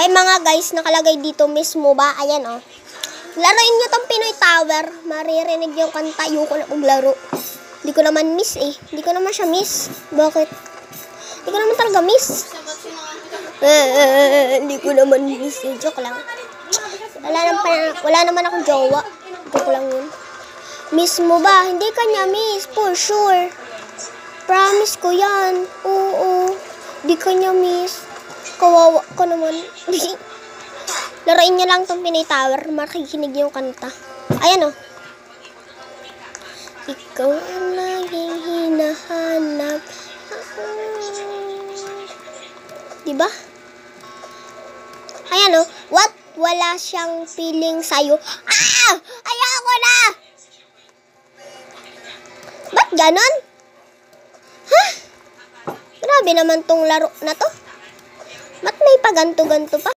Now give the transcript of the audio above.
Ay mga guys, nakalagay dito mismo ba? Ayan oh. Laruin nyo tong Pinoy Tower. Maririnig yung kanta. Ayoko na maglaro. Hindi ko naman miss eh. Hindi ko naman siya miss. Bakit? Hindi ko naman talaga miss. Hindi ko naman miss eh. Joke lang. Wala naman akong jowa. Joke lang yun. Miss mo ba? Hindi ka niya miss. For sure. Promise ko yan. Oo. Hindi ka niya miss. Kawawa ko naman. Laruin niyo lang tong Pinoy Tower. Makikinig yung kanta. Ayan o. Ikaw ang laging hinahanap. Diba? Ayan o. What? Wala siyang feeling sa'yo. Ah! Ayoko na! Ba't ganon? Ha? Grabe naman tong laro na to. Ba't may paganto-ganto pa?